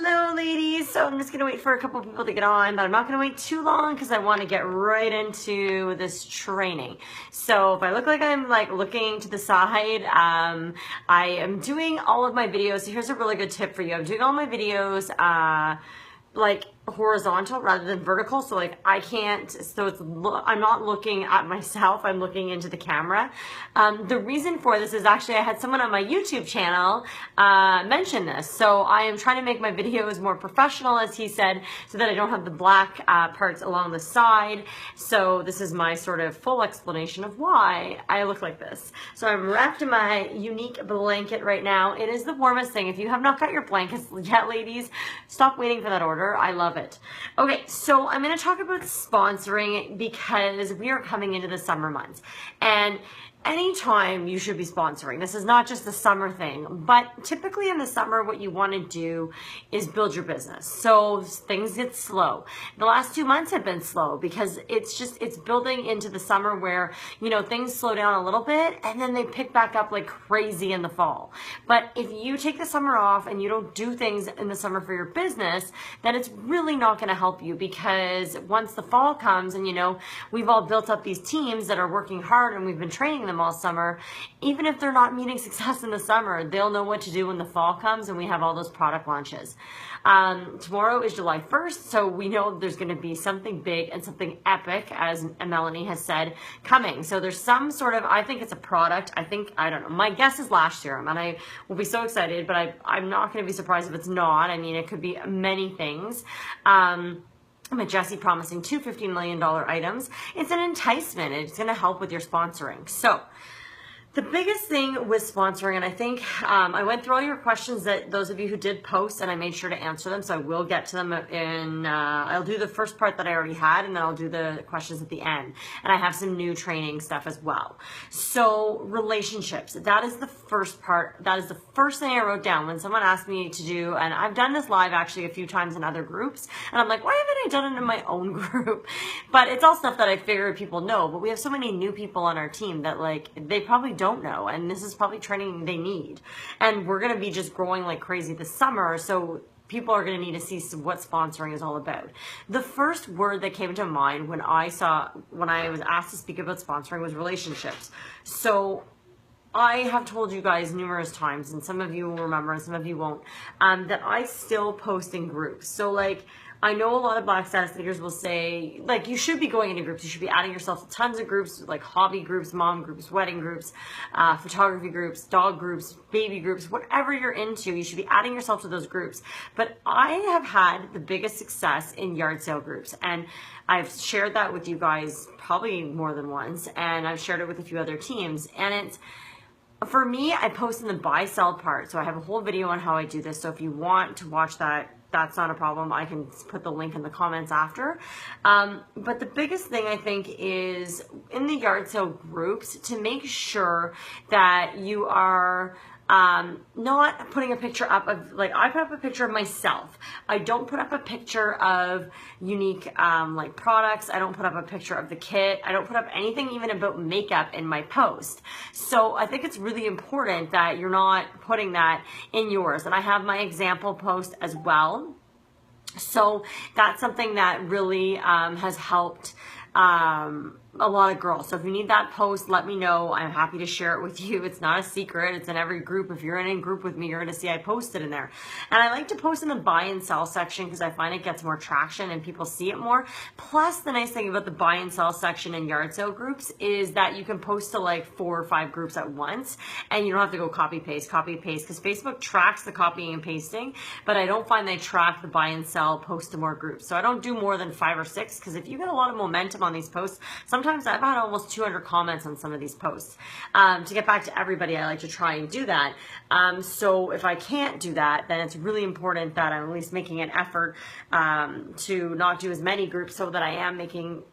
Hello ladies, so I'm just gonna wait for a couple of people to get on, but I'm not gonna wait too long because I want to get right into this training. So if I look like I'm like looking to the side, I am doing all of my videos. So here's a really good tip for you. I'm doing all my videos like horizontal rather than vertical, so like I can't, so it's I'm not looking at myself, I'm looking into the camera. The reason for this is actually I had someone on my YouTube channel mention this, so I am trying to make my videos more professional, as he said, so that I don't have the black parts along the side. So this is my sort of full explanation of why I look like this. So I'm wrapped in my unique blanket right now. It is the warmest thing. If you have not got your blankets yet, ladies, stop waiting for that order. I love it. Okay, so I'm going to talk about sponsoring because we are coming into the summer months, and anytime you should be sponsoring. This is not just the summer thing, but typically in the summer what you want to do is build your business. So things get slow. The last 2 months have been slow because it's building into the summer where, you know, things slow down a little bit and then they pick back up like crazy in the fall. But if you take the summer off and you don't do things in the summer for your business, then it's really not going to help you, because once the fall comes and, you know, we've all built up these teams that are working hard and we've been training them all summer, even if they're not meeting success in the summer, they'll know what to do when the fall comes and we have all those product launches. Tomorrow is July 1st, so we know there's going to be something big and something epic, as Melanie has said, coming. So there's some sort of, I think it's a product. I don't know. My guess is Lash Serum, and I will be so excited, but I'm not going to be surprised if it's not. I mean, it could be many things. I'm at Jessie promising two $15 million items. It's an enticement. It's going to help with your sponsoring. So the biggest thing with sponsoring, and I think I went through all your questions, that those of you who did post, and I made sure to answer them, so I will get to them in, I'll do the first part that I already had, and then I'll do the questions at the end. And I have some new training stuff as well. So relationships, that is the first part. That is the first thing I wrote down when someone asked me to do, and I've done this live actually a few times in other groups, and I'm like, why haven't I done it in my own group? But it's all stuff that I figure people know, but we have so many new people on our team that like, they probably don't know, and this is probably training they need, and we're going to be just growing like crazy this summer, so people are going to need to see what sponsoring is all about. The first word that came to mind when I was asked to speak about sponsoring was relationships. So I have told you guys numerous times, and some of you will remember and some of you won't, that I still post in groups. So like, I know a lot of Black Status leaders will say, like, you should be going into groups. You should be adding yourself to tons of groups, like hobby groups, mom groups, wedding groups, photography groups, dog groups, baby groups, whatever you're into, you should be adding yourself to those groups. But I have had the biggest success in yard sale groups, and I've shared that with you guys probably more than once, and I've shared it with a few other teams, and it's, for me, I post in the buy sell part. So I have a whole video on how I do this. So if you want to watch that, that's not a problem. I can put the link in the comments after. But the biggest thing I think is in the yard sale groups to make sure that you are not putting a picture up of, like, I put up a picture of myself. I don't put up a picture of unique like products. I don't put up a picture of the kit. I don't put up anything even about makeup in my post. So I think it's really important that you're not putting that in yours. And I have my example post as well. So that's something that really has helped a lot of girls. So if you need that post, let me know. I'm happy to share it with you. It's not a secret. It's in every group. If you're in a group with me, you're going to see I posted in there. And I like to post in the buy and sell section because I find it gets more traction and people see it more. Plus, the nice thing about the buy and sell section in yard sale groups is that you can post to like 4 or 5 groups at once, and you don't have to go copy paste, because Facebook tracks the copying and pasting, but I don't find they track the buy and sell post to more groups. So I don't do more than 5 or 6, because if you get a lot of momentum on these posts, sometimes I've had almost 200 comments on some of these posts. To get back to everybody, I like to try and do that. So if I can't do that, then it's really important that I'm at least making an effort to not do as many groups, so that I am making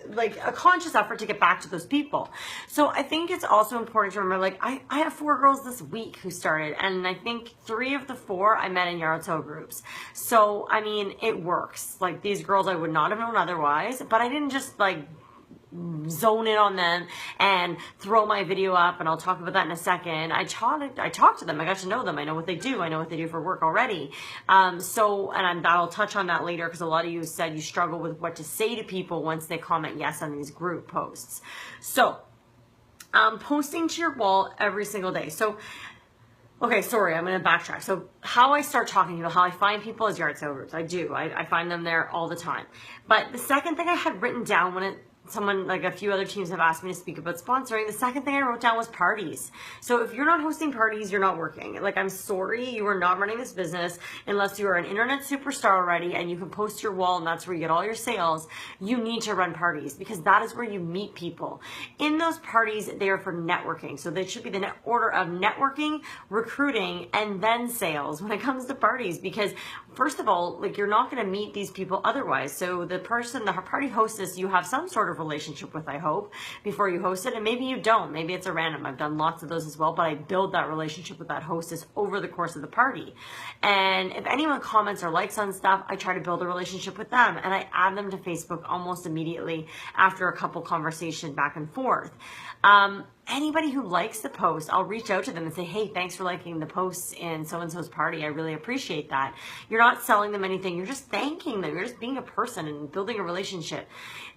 like a conscious effort to get back to those people. So I think it's also important to remember, like, I have 4 girls this week who started, and I think 3 of the 4 I met in yard sale groups. So I mean, it works. Like, these girls I would not have known otherwise, but I didn't just like zone in on them and throw my video up, and I'll talk about that in a second. I talk to them. I got to know them. I know what they do. I know what they do for work already. I'll touch on that later, because a lot of you said you struggle with what to say to people once they comment yes on these group posts. So, posting to your wall every single day. So, okay, sorry, I'm going to backtrack. So how I start talking to people, how I find people is yard sale groups. I do. I find them there all the time. But the second thing I had written down when someone, like a few other teams have asked me to speak about sponsoring, the second thing I wrote down was parties. So if you're not hosting parties, you're not working. Like, I'm sorry, you are not running this business unless you are an internet superstar already and you can post to your wall and that's where you get all your sales. You need to run parties, because that is where you meet people. In those parties, they are for networking. So they should be the order of networking, recruiting, and then sales when it comes to parties. Because first of all, like, you're not going to meet these people otherwise. So the party hostess, you have some sort of relationship with, I hope, before you host it. And maybe you don't. Maybe it's a random. I've done lots of those as well, but I build that relationship with that hostess over the course of the party. And if anyone comments or likes on stuff, I try to build a relationship with them, and I add them to Facebook almost immediately after a couple conversations back and forth. Anybody who likes the post, I'll reach out to them and say, hey, thanks for liking the posts in so-and-so's party. I really appreciate that. You're not selling them anything. You're just thanking them. You're just being a person and building a relationship.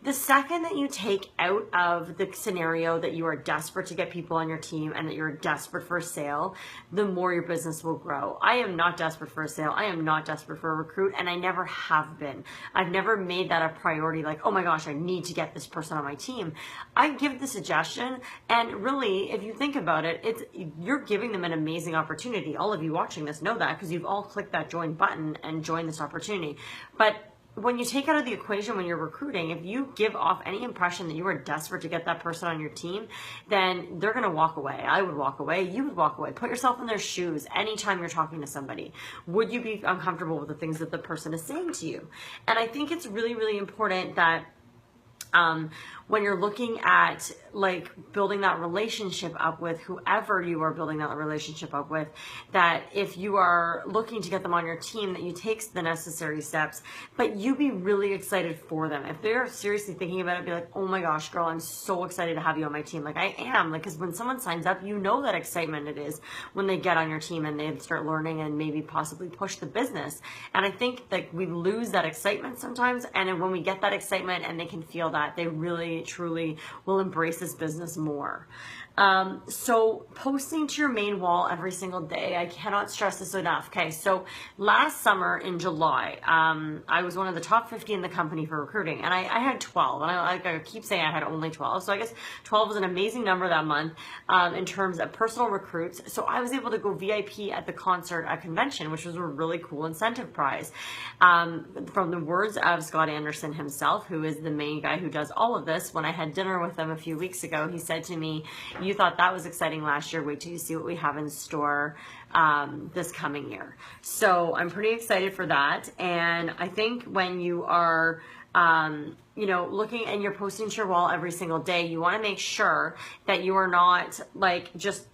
The second that you take out of the scenario that you are desperate to get people on your team and that you're desperate for a sale, the more your business will grow. I am not desperate for a sale. I am not desperate for a recruit, and I never have been. I've never made that a priority, like, oh my gosh, I need to get this person on my team. I give the suggestion, and really, if you think about it, you're giving them an amazing opportunity. All of you watching this know that, because you've all clicked that join button and joined this opportunity. But when you take out of the equation when you're recruiting, if you give off any impression that you are desperate to get that person on your team, then they're going to walk away. I would walk away. You would walk away. Put yourself in their shoes anytime you're talking to somebody. Would you be uncomfortable with the things that the person is saying to you? And I think it's really, really important that when you're looking at, like, building that relationship up with whoever you are building that relationship up with, that if you are looking to get them on your team, that you take the necessary steps, but you be really excited for them. If they're seriously thinking about it, be like, oh my gosh, girl, I'm so excited to have you on my team. Like, I am. Like, because when someone signs up, you know that excitement it is when they get on your team and they start learning and maybe possibly push the business. And I think that we lose that excitement sometimes, and when we get that excitement and they can feel that, they really truly will embrace this business more. So posting to your main wall every single day, I cannot stress this enough. Okay, so last summer in July, I was one of the top 50 in the company for recruiting, and I had 12, and I keep saying I had only 12, so I guess 12 was an amazing number that month in terms of personal recruits. So I was able to go VIP at the concert at convention, which was a really cool incentive prize. From the words of Scott Anderson himself, who is the main guy who does all of this, when I had dinner with him a few weeks ago, he said to me, you thought that was exciting last year. Wait till you see what we have in store this coming year. So I'm pretty excited for that. And I think when you are, looking and you're posting to your wall every single day, you want to make sure that you are not just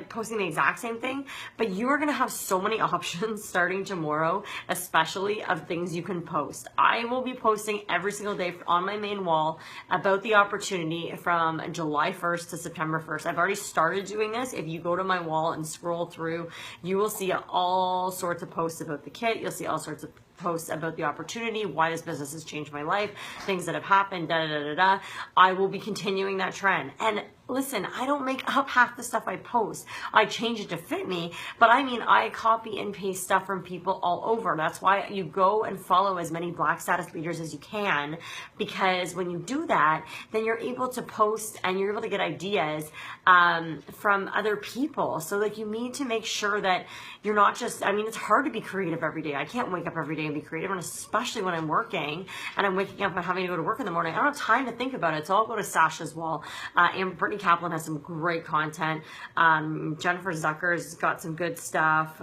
posting the exact same thing, but you are going to have so many options starting tomorrow, especially of things you can post. I will be posting every single day on my main wall about the opportunity from July 1st to September 1st. I've already started doing this. If you go to my wall and scroll through, you will see all sorts of posts about the kit. You'll see all sorts of posts about the opportunity, why this business has changed my life, things that have happened, da-da-da-da-da. I will be continuing that trend. And listen, I don't make up half the stuff I post. I change it to fit me, but I copy and paste stuff from people all over. That's why you go and follow as many Black status leaders as you can, because when you do that, then you're able to post and you're able to get ideas from other people. So you need to make sure that you're not just, it's hard to be creative every day. I can't wake up every day and be creative, and especially when I'm working and I'm waking up and having to go to work in the morning, I don't have time to think about it. So I'll go to Sasha's wall. And Brittany Kaplan has some great content. Jennifer Zucker's got some good stuff.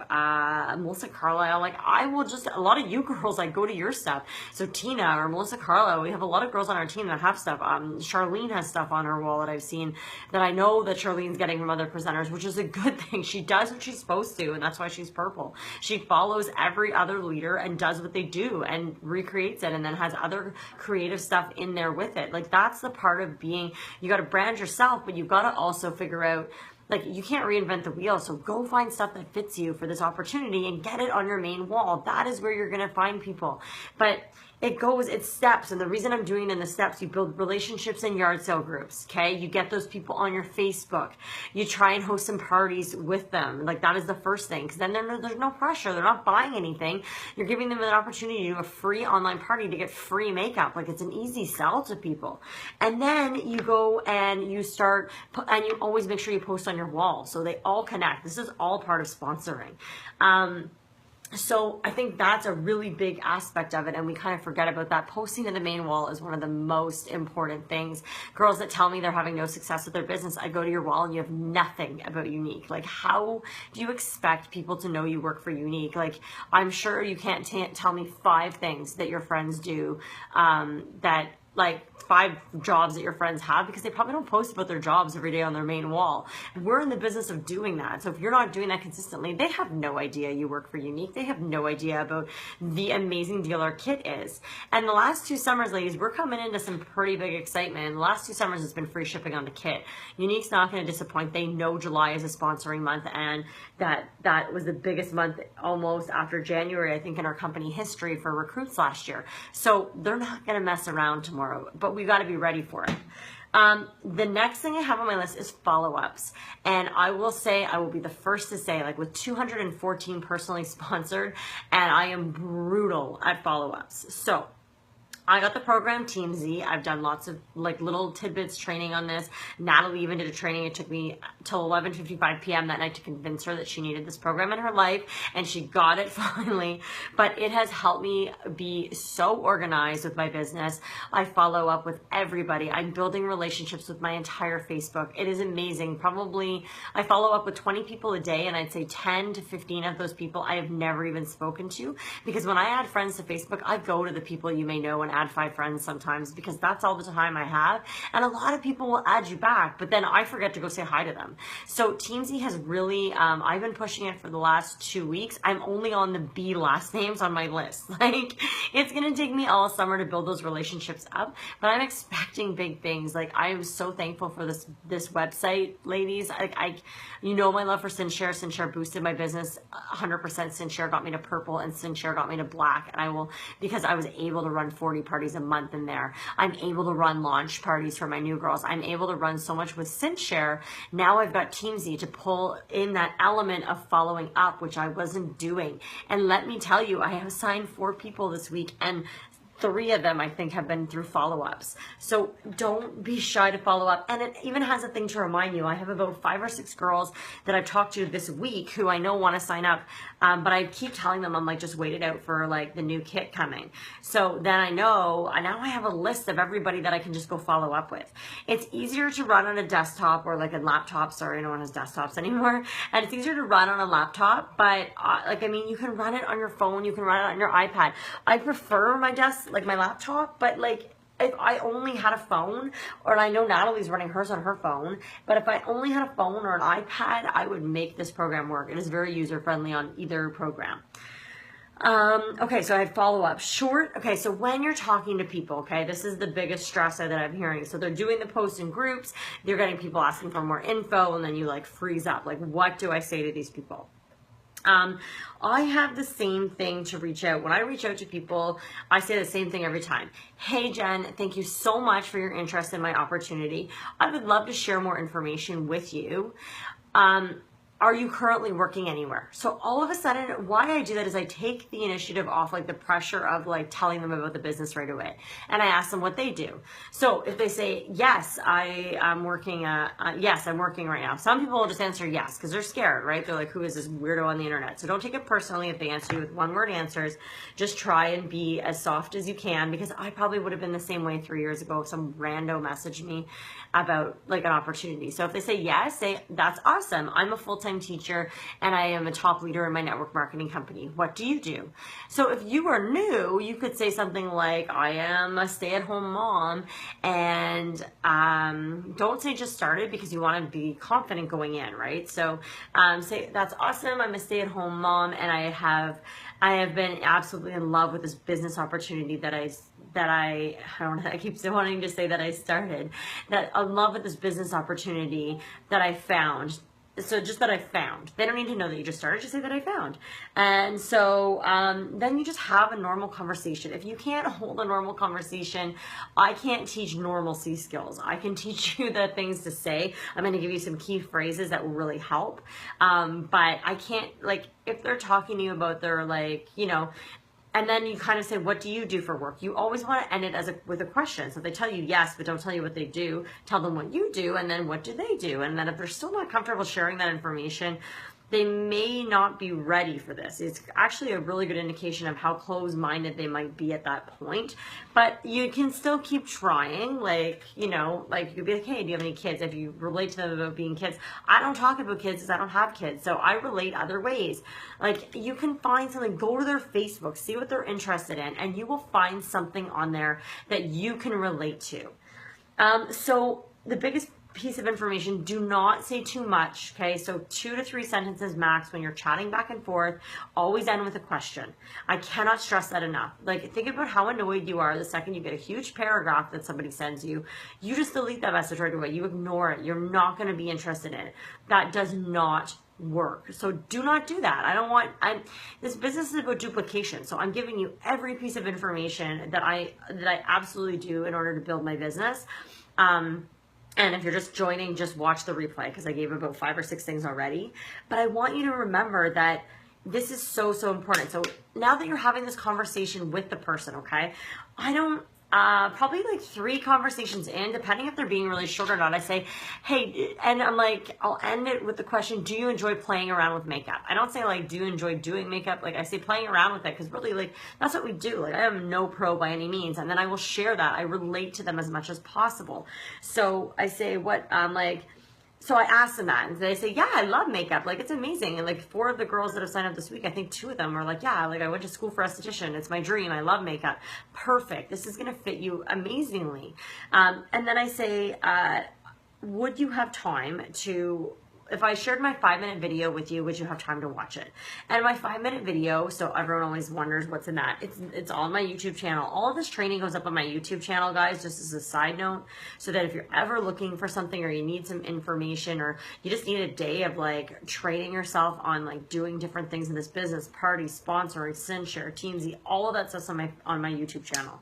Melissa Carlisle, a lot of you girls, I go to your stuff. So Tina or Melissa Carlisle, we have a lot of girls on our team that have stuff. Charlene has stuff on her wall that I've seen that I know that Charlene's getting from other presenters, which is a good thing. She does what she's supposed to, and that's why she's purple. She follows every other leader and does does what they do and recreates it and then has other creative stuff in there with it. Like, that's the part of being, you got to brand yourself, but you've got to also figure out, like, you can't reinvent the wheel. So go find stuff that fits you for this opportunity and get it on your main wall. That is where you're going to find people. But it's steps. And the reason I'm doing it in the steps, you build relationships in yard sale groups. Okay. You get those people on your Facebook. You try and host some parties with them. Like, that is the first thing. Cause then there's no pressure. They're not buying anything. You're giving them an opportunity to do a free online party to get free makeup. Like, it's an easy sell to people. And then you go and you start, and you always make sure you post on your wall. So they all connect. This is all part of sponsoring. So I think that's a really big aspect of it, and we kind of forget about that. Posting to the main wall is one of the most important things. Girls that tell me they're having no success with their business, I go to your wall and you have nothing about Younique. Like, how do you expect people to know you work for Younique? Like, I'm sure you can't tell me 5 things that your friends do that, like, 5 jobs that your friends have, because they probably don't post about their jobs every day on their main wall. We're in the business of doing that. So if you're not doing that consistently, they have no idea you work for Younique. They have no idea about the amazing deal our kit is. And the last 2 summers, ladies, we're coming into some pretty big excitement. The last 2 summers, it's been free shipping on the kit. Younique's not going to disappoint. They know July is a sponsoring month, and that was the biggest month almost after January, I think, in our company history for recruits last year. So they're not going to mess around tomorrow, but we got to be ready for it. The next thing I have on my list is follow-ups. And I will say, I will be the first to say, like, with 214 personally sponsored, and I am brutal at follow-ups. So I got the program Team Z. I've done lots of, like, little tidbits training on this. Natalie even did a training. It took me till 11:55 p.m. that night to convince her that she needed this program in her life, and she got it finally. But it has helped me be so organized with my business. I follow up with everybody. I'm building relationships with my entire Facebook. It is amazing. Probably I follow up with 20 people a day, and I'd say 10 to 15 of those people I have never even spoken to, because when I add friends to Facebook, I go to the people you may know and add 5 friends sometimes, because that's all the time I have. And a lot of people will add you back, but then I forget to go say hi to them. So Team Z has really, I've been pushing it for the last 2 weeks. I'm only on the B last names on my list. Like, it's going to take me all summer to build those relationships up, but I'm expecting big things. Like, I am so thankful for this website, ladies. You know, my love for Cinshare. Cinshare boosted my business 100%. Cinshare got me to purple, and Cinshare got me to black. And because I was able to run 40 parties a month in there. I'm able to run launch parties for my new girls. I'm able to run so much with Cinshare. Now I've got Team Z to pull in that element of following up, which I wasn't doing. And let me tell you, I have signed 4 people this week, and 3 of them, I think, have been through follow-ups. So don't be shy to follow up. And it even has a thing to remind you. I have about 5 or 6 girls that I've talked to this week who I know want to sign up. But I keep telling them, I'm like, just wait it out for, like, the new kit coming. So then I know, now I have a list of everybody that I can just go follow up with. It's easier to run on a desktop or like a laptop. Sorry, no one has desktops anymore. And it's easier to run on a laptop, but you can run it on your phone. You can run it on your iPad. I prefer my my laptop, but like, if I only had a phone, or I know Natalie's running hers on her phone, but if I only had a phone or an iPad, I would make this program work. It is very user-friendly on either program. Okay, so I had follow-up. Okay, so when you're talking to people, okay, this is the biggest stressor that I'm hearing. So they're doing the posts in groups, they're getting people asking for more info, and then you, like, freeze up. Like, what do I say to these people? I have the same thing to reach out. When I reach out to people, I say the same thing every time. Hey, Jen, thank you so much for your interest in my opportunity. I would love to share more information with you. Are you currently working anywhere? So all of a sudden, why I do that is I take the initiative off, like, the pressure of, like, telling them about the business right away. And I ask them what they do. So if they say, yes, I'm working right now. Some people will just answer yes, because they're scared, right? They're like, who is this weirdo on the internet? So don't take it personally if they answer you with 1-word answers. Just try and be as soft as you can, because I probably would have been the same way 3 years ago if some rando messaged me about, like, an opportunity. So if they say yes, say, that's awesome. I'm a full-time full-time teacher, and I am a top leader in my network marketing company. What do you do? So if you are new, you could say something like, I am a stay-at-home mom, and don't say just started, because you want to be confident going in, right? So say, that's awesome, I'm a stay-at-home mom, and I have been absolutely in love with this business opportunity that I keep wanting to say that I started, that I'm in love with this business opportunity that I found. So just that I found. They don't need to know that you just started, just say that I found. And so then you just have a normal conversation. If you can't hold a normal conversation, I can't teach normalcy skills. I can teach you the things to say. I'm going to give you some key phrases that will really help. But I can't, like, if they're talking to you about their, like, you know, and then you kind of say, what do you do for work? You always want to end it with a question. So if they tell you yes, but don't tell you what they do, tell them what you do, and then what do they do? And then if they're still not comfortable sharing that information, they may not be ready for this. It's actually a really good indication of how closed-minded they might be at that point. But you can still keep trying. Like, you know, like you could be like, hey, do you have any kids? If you relate to them about being kids, I don't talk about kids because I don't have kids. So I relate other ways. Like, you can find something, go to their Facebook, see what they're interested in, and you will find something on there that you can relate to. So the biggest piece of information, do not say too much, okay? So 2 to 3 sentences max when you're chatting back and forth. Always end with a question. I cannot stress that enough. Like, think about how annoyed you are the second you get a huge paragraph that somebody sends you. You just delete that message right away. You ignore it. You're not going to be interested in it. That does not work. So do not do that. This business is about duplication. So I'm giving you every piece of information that I absolutely do in order to build my business. And if you're just joining, just watch the replay, because I gave about 5 or 6 things already. But I want you to remember that this is so, so important. So now that you're having this conversation with the person, okay, I don't, probably like 3 conversations in, depending if they're being really short or not, I say, hey, and I'm like, I'll end it with the question, do you enjoy playing around with makeup? I don't say like, do you enjoy doing makeup? Like, I say playing around with it, because really, like, that's what we do. Like, I am no pro by any means. And then I will share that. I relate to them as much as possible. So I say so I asked them that, and they say, yeah, I love makeup. Like, it's amazing. And like 4 of the girls that have signed up this week, I think 2 of them are like, yeah, like I went to school for esthetician. It's my dream. I love makeup. Perfect. This is going to fit you amazingly. And then I say, would you have time to, if I shared my 5-minute video with you, would you have time to watch it? And my 5-minute video, so everyone always wonders what's in that. It's on my YouTube channel. All of this training goes up on my YouTube channel, guys, just as a side note, so that if you're ever looking for something, or you need some information, or you just need a day of like training yourself on like doing different things in this business, parties, sponsoring, SendShare, Teamzy, all of that stuff's on my YouTube channel.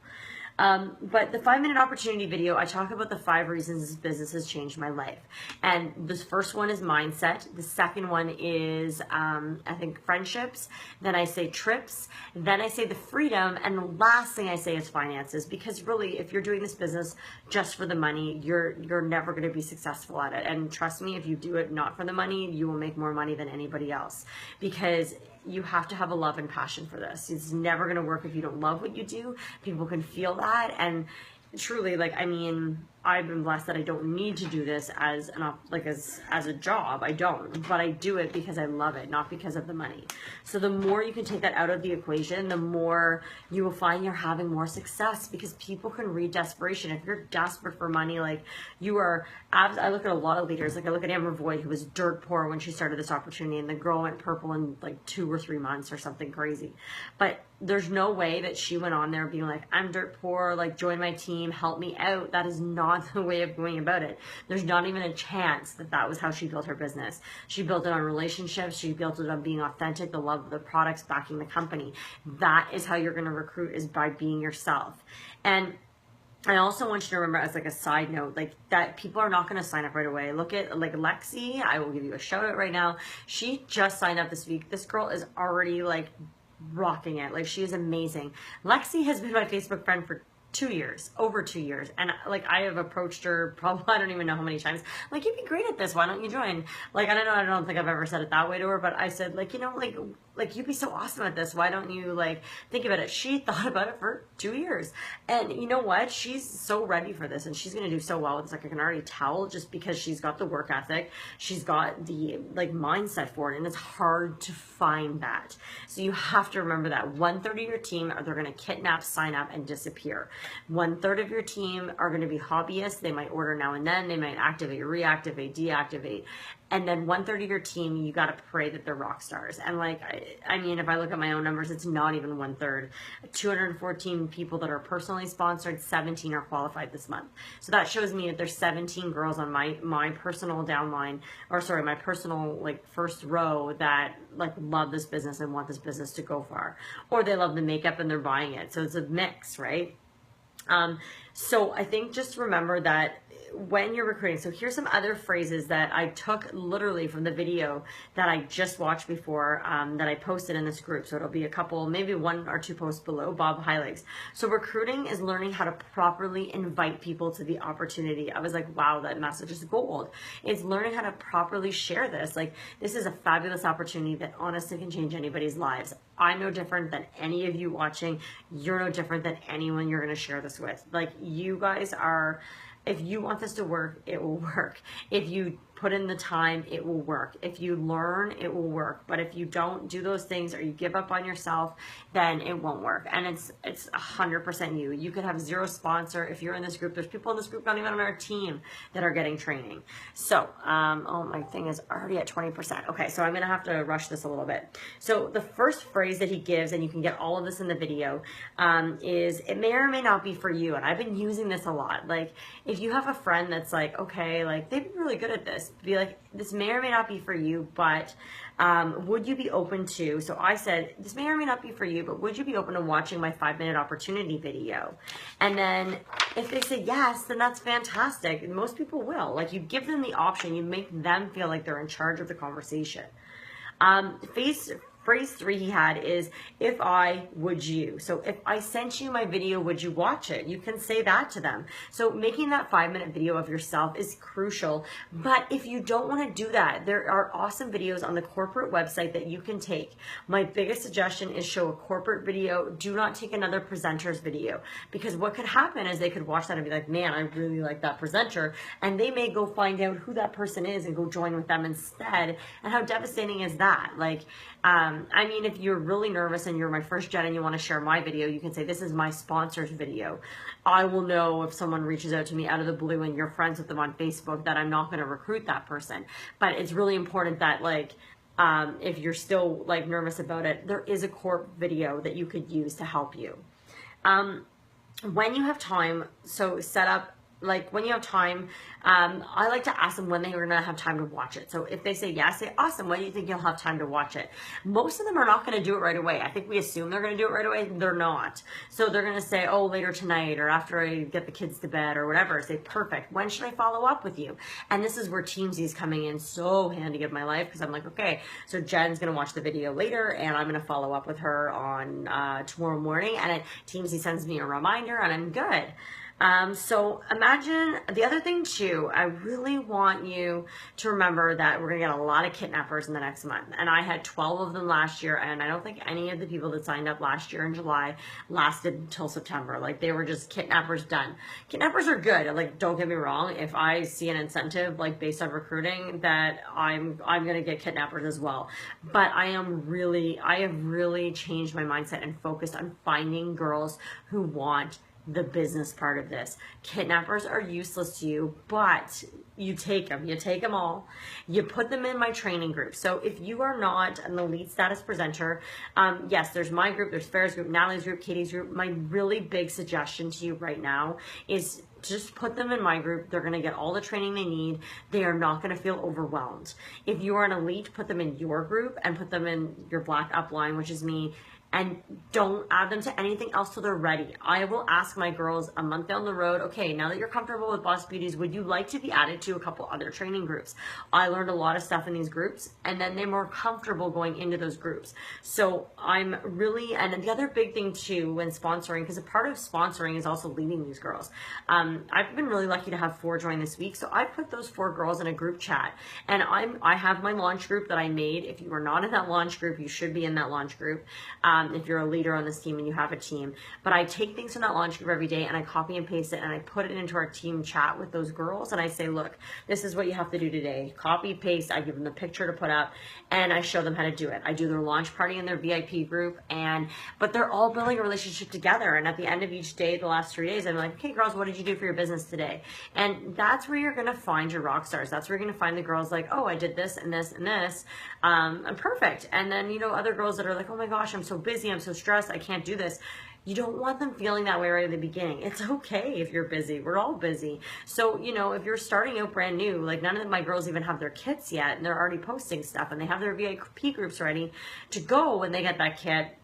But the 5-minute opportunity video, I talk about the 5 reasons this business has changed my life. And this first one is mindset. The second one is, I think, friendships. Then I say trips. Then I say the freedom. And the last thing I say is finances. Because really, if you're doing this business just for the money, you're never going to be successful at it. And trust me, if you do it not for the money, you will make more money than anybody else. Because you have to have a love and passion for this. It's never going to work if you don't love what you do. People can feel that. And truly, like, I mean, I've been blessed that I don't need to do this as a job. I don't, but I do it because I love it, not because of the money. So the more you can take that out of the equation, the more you will find you're having more success, because people can read desperation. If you're desperate for money, like you are, I look at a lot of leaders, like I look at Amber Voigt, who was dirt poor when she started this opportunity, and the girl went purple in like 2 or 3 months or something crazy. But there's no way that she went on there being like, I'm dirt poor, like join my team, help me out. That is not the way of going about it. There's not even a chance that that was how she built her business. She built it on relationships. She built it on being authentic, the love of the products, backing the company. That is how you're going to recruit, is by being yourself. And I also want you to remember, as like a side note, like that people are not going to sign up right away. Look at like Lexi. I will give you a shout out right now. She just signed up this week. This girl is already like rocking it. Like, she is amazing. Lexi has been my Facebook friend for 2 years, over 2 years. And like, I have approached her probably, I don't even know how many times, like, you'd be great at this, why don't you join? Like, I don't think I've ever said it that way to her, but I said, like, you know, like you'd be so awesome at this, why don't you like think about it? She thought about it for 2 years, and you know what, she's so ready for this, and she's gonna do so well with this. Like, I can already tell, just because she's got the work ethic, she's got the like mindset for it, and it's hard to find that. So you have to remember that 1/3 of your team they're gonna kidnap, sign up, and disappear. 1/3 of your team are gonna be hobbyists. They might order now and then, they might activate, reactivate, deactivate. And then 1/3 of your team, you got to pray that they're rock stars. And like, I mean, if I look at my own numbers, it's not even 1/3. 214 people that are personally sponsored, 17 are qualified this month. So that shows me that there's 17 girls on my personal downline, or sorry, my personal like first row that like love this business and want this business to go far, or they love the makeup and they're buying it. So it's a mix, right? So I think just remember that when you're recruiting, so here's some other phrases that I took literally from the video that I just watched before, that I posted in this group. So it'll be a couple, maybe 1 or 2 posts below, Bob highlights. So recruiting is learning how to properly invite people to the opportunity. I was like, wow, that message is gold. It's learning how to properly share this. Like, this is a fabulous opportunity that honestly can change anybody's lives. I'm no different than any of you watching. You're no different than anyone you're going to share this with. Like, you guys are, if you want this to work, it will work. If you put in the time, it will work. If you learn, it will work. But if you don't do those things, or you give up on yourself, then it won't work. And it's 100% you. You could have 0 sponsor. If you're in this group, there's people in this group not even on our team that are getting training. So, oh, my thing is already at 20%. Okay, so I'm gonna have to rush this a little bit. So the first phrase that he gives, and you can get all of this in the video, is it may or may not be for you. And I've been using this a lot. Like, if you have a friend that's like, okay, like they'd be really good at this, be like, this may or may not be for you, but would you be open to, so I said, this may or may not be for you, but would you be open to watching my 5-minute opportunity video? And then if they say yes, then that's fantastic. Most people will. Like, you give them the option, you make them feel like they're in charge of the conversation. Phrase 3 he had is, if I, would you? So if I sent you my video, would you watch it? You can say that to them. So making that 5-minute video of yourself is crucial. But if you don't want to do that, there are awesome videos on the corporate website that you can take. My biggest suggestion is show a corporate video. Do not take another presenter's video, because what could happen is they could watch that and be like, man, I really like that presenter. And they may go find out who that person is and go join with them instead. And how devastating is that? Like, I mean, if you're really nervous and you're my first gen and you want to share my video, you can say, this is my sponsor's video. I will know if someone reaches out to me out of the blue and you're friends with them on Facebook that I'm not going to recruit that person. But it's really important that, like, if you're still like nervous about it, there is a corp video that you could use to help you. When you have time, so set up, like, when you have time, I like to ask them when they are going to have time to watch it. So if they say yes, say, awesome, when do you think you'll have time to watch it? Most of them are not going to do it right away. I think we assume they're going to do it right away. They're not. So they're going to say, oh, later tonight, or after I get the kids to bed, or whatever. Say, perfect. When should I follow up with you? And this is where Teamsy is coming in so handy in my life, because I'm like, okay, so Jen's going to watch the video later, and I'm going to follow up with her on tomorrow morning. And Teamsy sends me a reminder, and I'm good. So imagine, the other thing too, I really want you to remember that we're going to get a lot of kidnappers in the next month. And I had 12 of them last year, and I don't think any of the people that signed up last year in July lasted until September. Like, they were just kidnappers done. Kidnappers are good. Like, don't get me wrong. If I see an incentive, like based on recruiting, that I'm going to get kidnappers as well. But I have really changed my mindset and focused on finding girls who want the business part of this. Kidnappers are useless to you, but you take them all, you put them in my training group. So if you are not an elite status presenter, yes, there's my group, there's Farah's group, Natalie's group, Katie's group. My really big suggestion to you right now is just put them in my group. They're going to get all the training they need. They are not going to feel overwhelmed. If you are an elite, put them in your group and put them in your black upline, which is me, and don't add them to anything else till they're ready. I will ask my girls a month down the road, okay, now that you're comfortable with Boss Beauties, would you like to be added to a couple other training groups? I learned a lot of stuff in these groups, and then they're more comfortable going into those groups. So I'm really, and the other big thing too when sponsoring, because a part of sponsoring is also leading these girls. I've been really lucky to have 4 join this week, so I put those 4 girls in a group chat, and I have my launch group that I made. If you are not in that launch group, you should be in that launch group. If you're a leader on this team and you have a team, but I take things from that launch group every day and I copy and paste it and I put it into our team chat with those girls, and I say, look, this is what you have to do today. Copy, paste, I give them the picture to put up, and I show them how to do it. I do their launch party in their VIP group, but they're all building a relationship together, and at the end of each day, the last 3 days, I'm like, okay girls, what did you do for your business today? And that's where you're gonna find your rock stars. That's where you're gonna find the girls like, oh, I did this and this and this, I'm perfect. And then, you know, other girls that are like, oh my gosh, I'm so busy, I'm so stressed, I can't do this. You don't want them feeling that way right at the beginning. It's okay if you're busy. We're all busy. So, you know, if you're starting out brand new, like none of my girls even have their kits yet, and they're already posting stuff, and they have their VIP groups ready to go when they get that kit,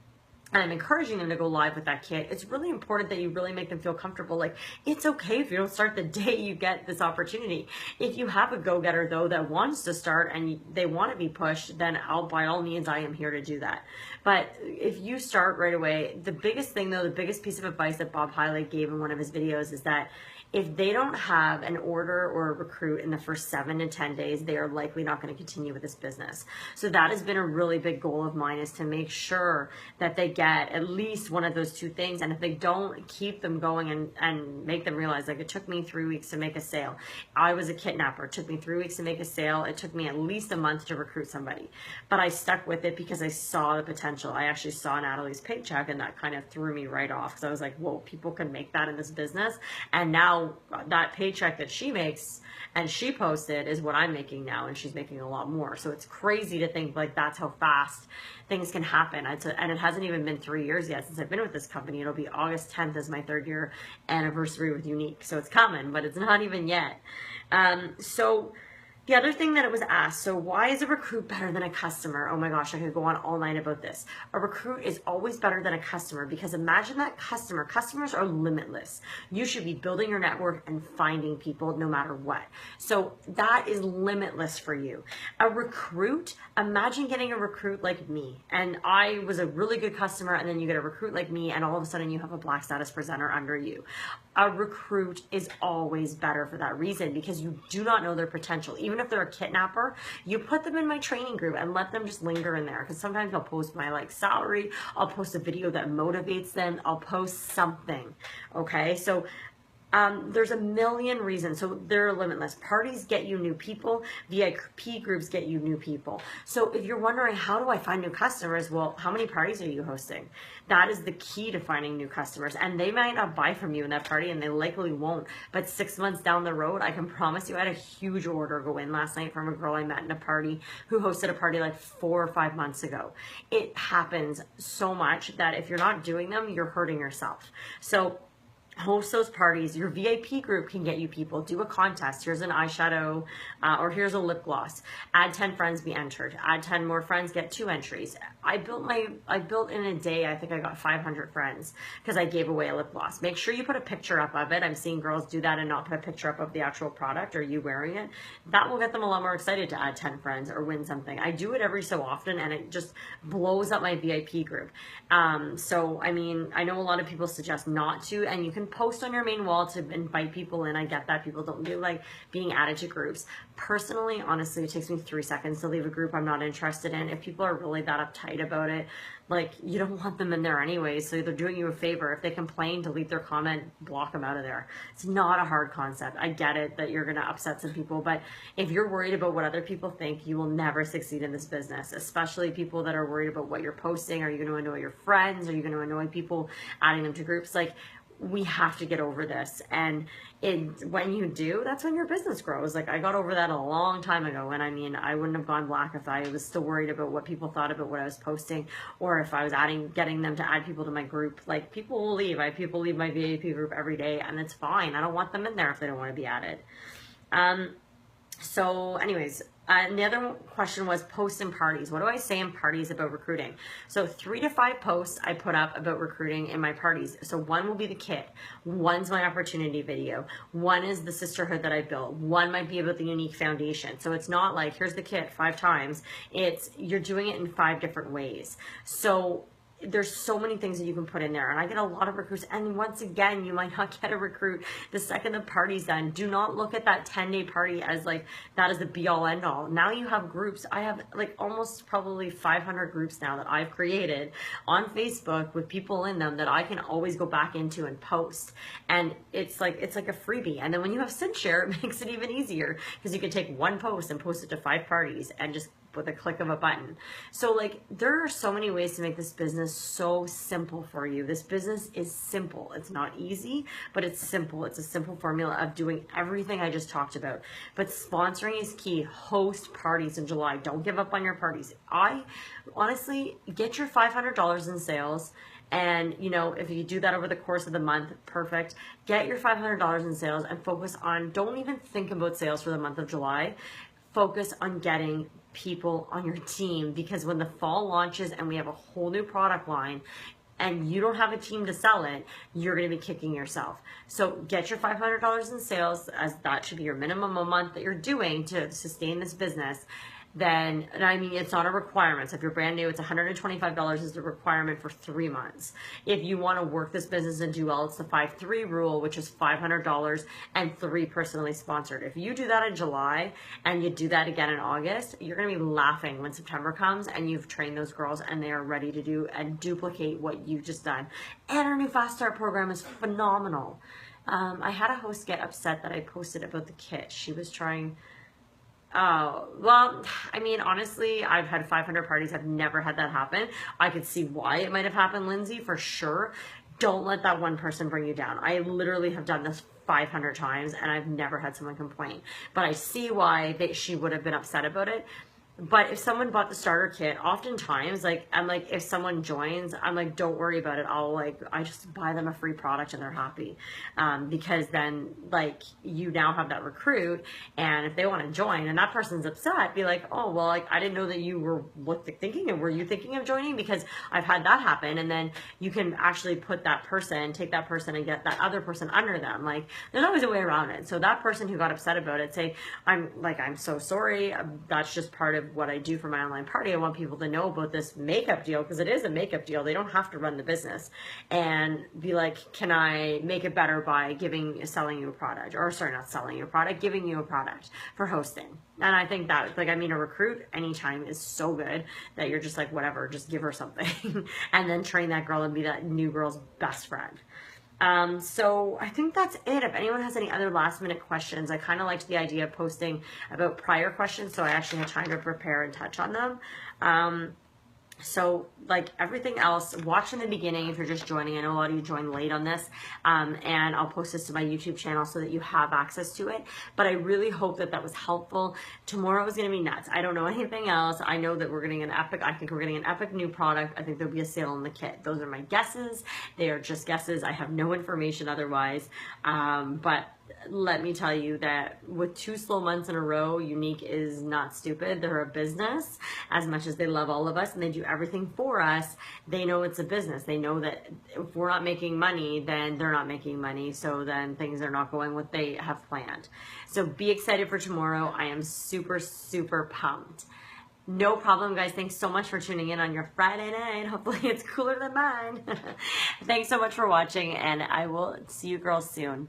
and I'm encouraging them to go live with that kit. It's really important that you really make them feel comfortable. Like, it's okay if you don't start the day you get this opportunity. If you have a go-getter though that wants to start and they want to be pushed, then by all means, I am here to do that. But if you start right away, the biggest thing though, the biggest piece of advice that Bob Hiley gave in one of his videos is that if they don't have an order or a recruit in the first 7 to 10 days, they are likely not going to continue with this business. So that has been a really big goal of mine, is to make sure that they get at least one of those 2 things. And if they don't, keep them going and make them realize, like, it took me 3 weeks to make a sale. I was a kidnapper. It took me 3 weeks to make a sale. It took me at least a month to recruit somebody. But I stuck with it because I saw the potential. I actually saw Natalie's paycheck, and that kind of threw me right off. So I was like, whoa, people can make that in this business. And now that paycheck that she makes and she posted is what I'm making now, and she's making a lot more. So it's crazy to think like that's how fast things can happen. And it hasn't even been 3 years yet since I've been with this company. It'll be August 10th is my 3rd year anniversary with Younique. So it's coming, but it's not even yet. So the other thing that it was asked, so why is a recruit better than a customer? Oh my gosh, I could go on all night about this. A recruit is always better than a customer, because imagine that customers are limitless. You should be building your network and finding people no matter what. So that is limitless for you. A recruit, imagine getting a recruit like me, and I was a really good customer, and then you get a recruit like me, and all of a sudden you have a Black Status presenter under you. A recruit is always better for that reason, because you do not know their potential. Even if they're a kidnapper, you put them in my training group and let them just linger in there, because sometimes I'll post my like salary, I'll post a video that motivates them, I'll post something. Okay, so there's a million reasons. So they're limitless. Parties get you new people. VIP groups get you new people. So if you're wondering, how do I find new customers? Well, how many parties are you hosting? That is the key to finding new customers. And they might not buy from you in that party, and they likely won't. But 6 months down the road, I can promise you, I had a huge order go in last night from a girl I met in a party who hosted a party like 4 or 5 months ago. It happens so much that if you're not doing them, you're hurting yourself. So host those parties. Your VIP group can get you people. Do a contest. Here's an eyeshadow, or here's a lip gloss. Add 10 friends, be entered. Add 10 more friends, get 2 entries. I built in a day, I think I got 500 friends because I gave away a lip gloss. Make sure you put a picture up of it. I'm seeing girls do that and not put a picture up of the actual product or you wearing it. That will get them a lot more excited to add 10 friends or win something. I do it every so often, and it just blows up my VIP group. So, I mean, I know a lot of people suggest not to, and you can post on your main wall to invite people in. I get that. People don't do like being added to groups. Personally, honestly, it takes me 3 seconds to leave a group I'm not interested in. If people are really that uptight about it, like, you don't want them in there anyway, so they're doing you a favor. If they complain, delete their comment, block them out of there. It's not a hard concept. I get it that you're going to upset some people, but if you're worried about what other people think, you will never succeed in this business, especially people that are worried about what you're posting. Are you going to annoy your friends? Are you going to annoy people adding them to groups? Like, we have to get over this. And when you do, that's when your business grows. Like, I got over that a long time ago. And I mean, I wouldn't have gone black if I was still worried about what people thought about what I was posting, or if I was getting them to add people to my group. Like, people will leave. People leave my VIP group every day, and it's fine. I don't want them in there if they don't want to be added. So anyways, And the other question was posts and parties. What do I say in parties about recruiting? So 3 to 5 posts I put up about recruiting in my parties. So one will be the kit. One's my opportunity video. One is the sisterhood that I built. One might be about the unique foundation. So it's not like, here's the kit 5 times. It's, you're doing it in 5 different ways. So there's so many things that you can put in there, and I get a lot of recruits, and once again, you might not get a recruit the second the party's done. Do not look at that 10-day party as like that is the be all end all. Now you have groups. I have like almost probably 500 groups now that I've created on Facebook with people in them that I can always go back into and post, and it's like a freebie. And then when you have SendShare, it makes it even easier because you can take one post and post it to 5 parties and just with a click of a button. So like there are so many ways to make this business so simple for you. This business is simple. It's not easy, but it's simple. It's a simple formula of doing everything I just talked about. But sponsoring is key. Host parties in July. Don't give up on your parties. I honestly get your $500 in sales. And, you know, if you do that over the course of the month, perfect. Get your $500 in sales and focus on, don't even think about sales for the month of July. Focus on getting people on your team, because when the fall launches and we have a whole new product line and you don't have a team to sell it, you're going to be kicking yourself. So get your $500 in sales, as that should be your minimum a month that you're doing to sustain this business. Then, and I mean, it's not a requirement. So if you're brand new, it's $125 is the requirement for 3 months. If you want to work this business and do well, it's the 5-3 rule, which is $500 and 3 personally sponsored. If you do that in July and you do that again in August, you're going to be laughing when September comes and you've trained those girls and they are ready to do and duplicate what you've just done. And our new Fast Start program is phenomenal. I had a host get upset that I posted about the kit. She was trying... Oh, well, I mean, honestly, I've had 500 parties. I've never had that happen. I could see why it might have happened, Lindsay, for sure. Don't let that one person bring you down. I literally have done this 500 times and I've never had someone complain. But I see why she would have been upset about it. But if someone bought the starter kit, oftentimes, like, I'm like, if someone joins, I'm like, don't worry about it. I just buy them a free product and they're happy. Because then, like, you now have that recruit, and if they want to join and that person's upset, be like, oh, well, like, I didn't know that you were thinking, and were you thinking of joining? Because I've had that happen. And then you can actually put that person, take that person and get that other person under them. Like, there's always a way around it. So that person who got upset about it, say, I'm so sorry. That's just part of what I do for my online party. I want people to know about this makeup deal, because it is a makeup deal. They don't have to run the business, and be like, can I make it better by selling you a product, or sorry, not selling you a product, giving you a product for hosting. And I think that, like, I mean, a recruit anytime is so good that you're just like, whatever, just give her something and then train that girl and be that new girl's best friend. So I think that's it. If anyone has any other last minute questions, I kind of liked the idea of posting about prior questions, so I actually had time to prepare and touch on them. So like everything else, watch in the beginning if you're just joining. I know a lot of you joined late on this, and I'll post this to my YouTube channel so that you have access to it. But I really hope that that was helpful. Tomorrow is going to be nuts. I don't know anything else. I know that we're getting I think we're getting an epic new product. I think there'll be a sale on the kit. Those are my guesses. They are just guesses. I have no information otherwise. But let me tell you that with 2 slow months in a row, Younique is not stupid. They're a business. As much as they love all of us and they do everything for us, they know it's a business. They know that if we're not making money, then they're not making money. So then things are not going what they have planned. So be excited for tomorrow. I am super, super pumped. No problem, guys. Thanks so much for tuning in on your Friday night. Hopefully it's cooler than mine. Thanks so much for watching, and I will see you girls soon.